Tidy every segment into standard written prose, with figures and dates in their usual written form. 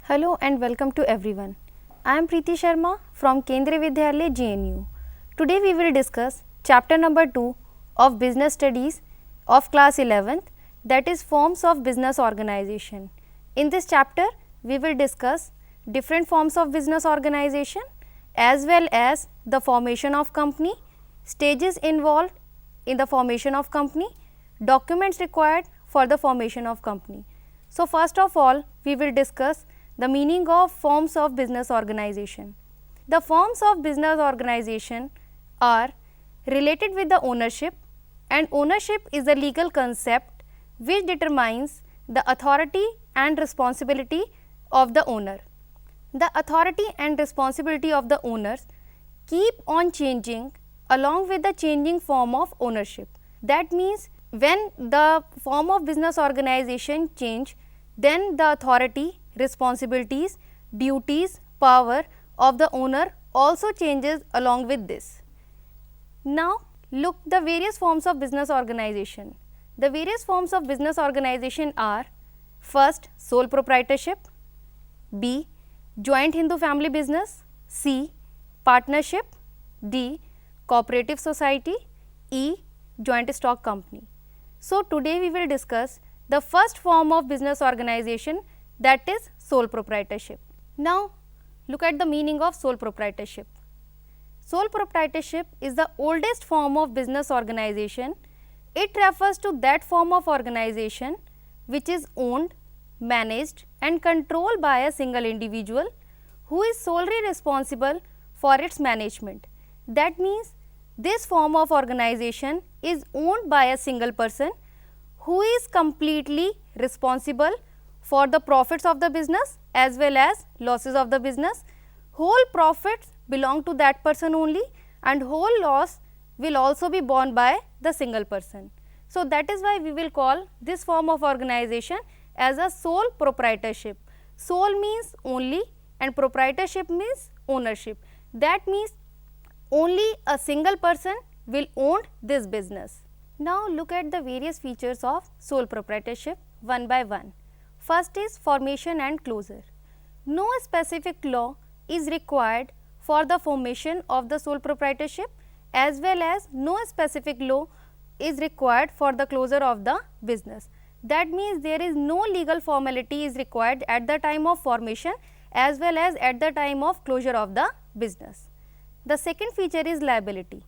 Hello and welcome to everyone. I am Preeti Sharma from Kendriya Vidyalaya JNU. Today we will discuss chapter number 2 of Business Studies of class 11th, that is forms of business organization. In this chapter we will discuss different forms of business organization as well as the formation of company, stages involved in the formation of company, documents required for the formation of company. So first of all we will discuss the meaning of forms of business organization. The forms of business organization are related with the ownership, and ownership is a legal concept which determines the authority and responsibility of the owner. The authority and responsibility of the owners keep on changing along with the changing form of ownership. That means when the form of business organization change, then the authority, responsibilities, duties, power of the owner also changes along with this. Now look the various forms of business organization. The various forms of business organization are: first, sole proprietorship; B, joint Hindu family business; C, partnership; D, cooperative society; E, joint stock company. So today we will discuss the first form of business organization, that is sole proprietorship. Now look at the meaning of sole proprietorship. Sole proprietorship is the oldest form of business organization. It refers to that form of organization which is owned, managed and controlled by a single individual who is solely responsible for its management. That means this form of organization is owned by a single person who is completely responsible for the profits of the business as well as losses of the business. Whole profits belong to that person only, and whole loss will also be borne by the single person. So that is why we will call this form of organization as a sole proprietorship. Sole means only and proprietorship means ownership. That means only a single person will own this business. Now look at the various features of sole proprietorship one by one. First is formation and closure. No specific law is required for the formation of the sole proprietorship, as well as no specific law is required for the closure of the business. That means there is no legal formality is required at the time of formation as well as at the time of closure of the business. The second feature is liability.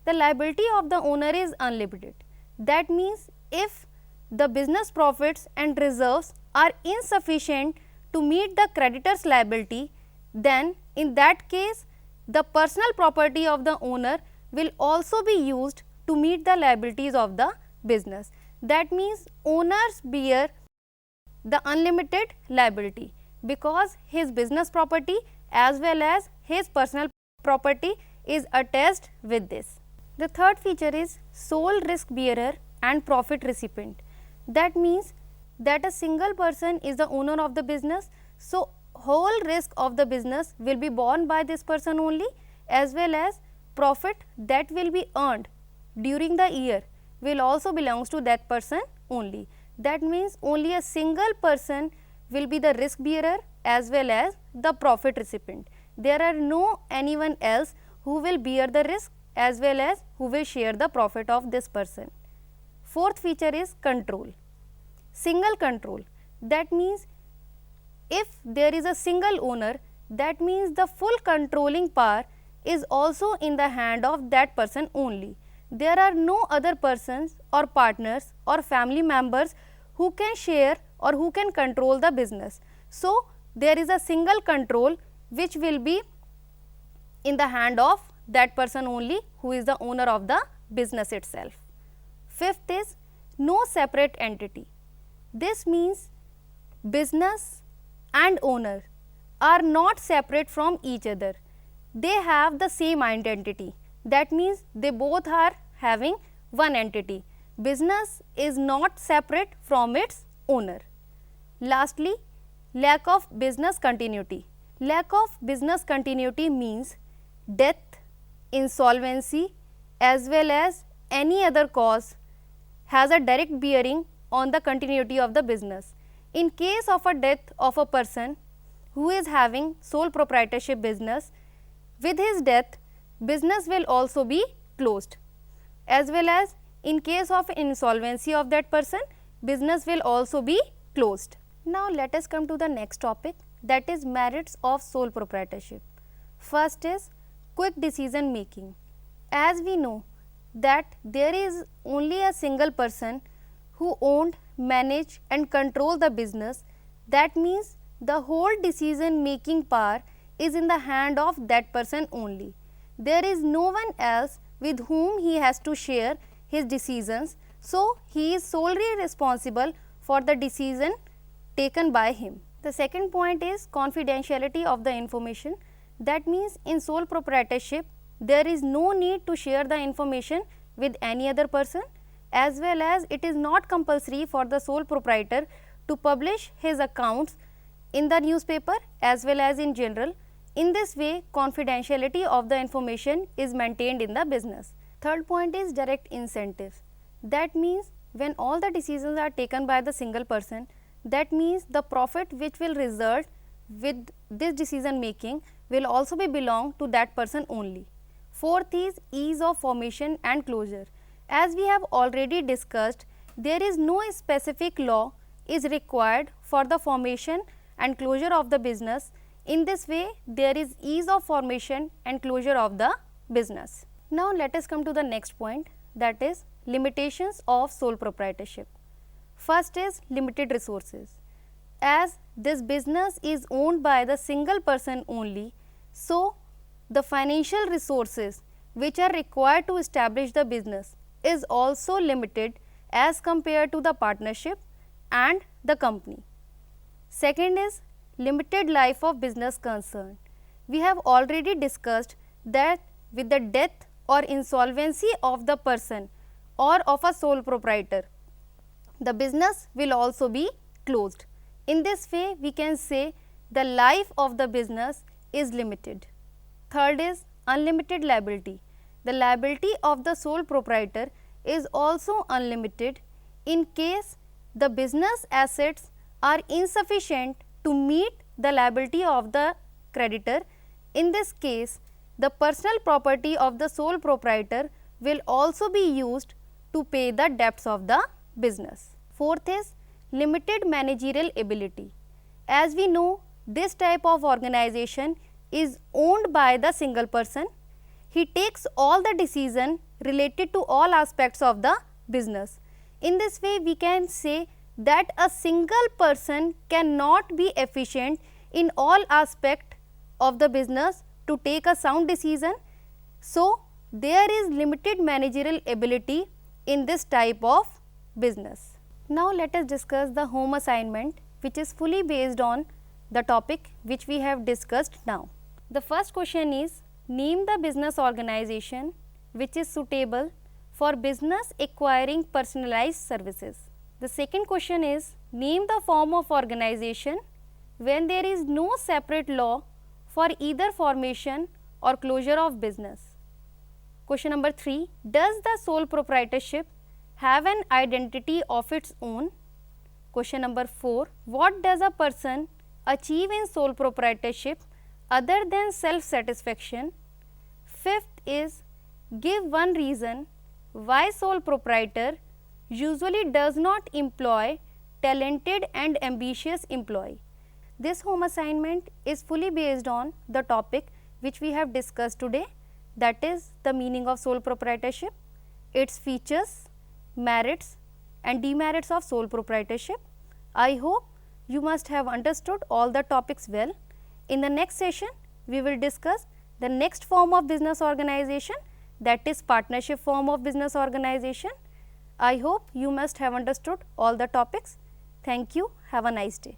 The liability of the owner is unlimited. That means if the business profits and reserves are insufficient to meet the creditor's liability, then in that case the personal property of the owner will also be used to meet the liabilities of the business. That means owners bear the unlimited liability because his business property as well as his personal property is attached with this. The third feature is sole risk bearer and profit recipient. That means that a single person is the owner of the business, so whole risk of the business will be borne by this person only, as well as profit that will be earned during the year will also belongs to that person only. That means only a single person will be the risk bearer as well as the profit recipient. There are no anyone else who will bear the risk as well as who will share the profit of this person. Fourth feature is control. Single control. That means if there is a single owner, that means the full controlling power is also in the hand of that person only. There are no other persons or partners or family members who can share or who can control the business. So there is a single control which will be in the hand of that person only who is the owner of the business itself. Fifth is no separate entity. This means business and owner are not separate from each other. They have the same identity. That means they both are having one entity. Business is not separate from its owner. Lastly, lack of business continuity. Lack of business continuity means death, insolvency as well as any other cause has a direct bearing on the continuity of the business. In case of a death of a person, who is having sole proprietorship business, with his death, business will also be closed, as well as in case of insolvency of that person, business will also be closed. Now, let us come to the next topic, that is merits of sole proprietorship. First is quick decision making. As we know that there is only a single person who owned, manage and control the business, that means the whole decision making power is in the hand of that person only. There is no one else with whom he has to share his decisions, so he is solely responsible for the decision taken by him. The second point is confidentiality of the information. That means in sole proprietorship, there is no need to share the information with any other person, as well as it is not compulsory for the sole proprietor to publish his accounts in the newspaper as well as in general. In this way, confidentiality of the information is maintained in the business. Third point is direct incentives. That means when all the decisions are taken by the single person, that means the profit which will result with this decision making will also be belong to that person only. Fourth is ease of formation and closure. As we have already discussed, there is no specific law is required for the formation and closure of the business. In this way, there is ease of formation and closure of the business. Now, let us come to the next point, that is limitations of sole proprietorship. First is limited resources. As this business is owned by the single person only, so the financial resources which are required to establish the business is also limited as compared to the partnership and the company. Second is limited life of business concern. We have already discussed that with the death or insolvency of the person or of a sole proprietor, the business will also be closed. In this way, we can say the life of the business is limited. Third is unlimited liability. The liability of the sole proprietor is also unlimited in case the business assets are insufficient to meet the liability of the creditor. In this case, the personal property of the sole proprietor will also be used to pay the debts of the business. Fourth is limited managerial ability. As we know, this type of organization is owned by the single person. He takes all the decision related to all aspects of the business. In this way, we can say that a single person cannot be efficient in all aspects of the business to take a sound decision. So, there is limited managerial ability in this type of business. Now, let us discuss the home assignment, which is fully based on the topic which we have discussed now. The first question is, name the business organization which is suitable for business acquiring personalized services. The second question is, name the form of organization when there is no separate law for either formation or closure of business. Question number 3, does the sole proprietorship have an identity of its own? Question number 4, what does a person achieve in sole proprietorship other than self-satisfaction? Fifth is, give one reason why sole proprietor usually does not employ talented and ambitious employee. This home assignment is fully based on the topic which we have discussed today, that is the meaning of sole proprietorship, its features, merits and demerits of sole proprietorship. I hope you must have understood all the topics well. In the next session, we will discuss the next form of business organization, that is partnership form of business organization. I hope you must have understood all the topics. Thank you. Have a nice day.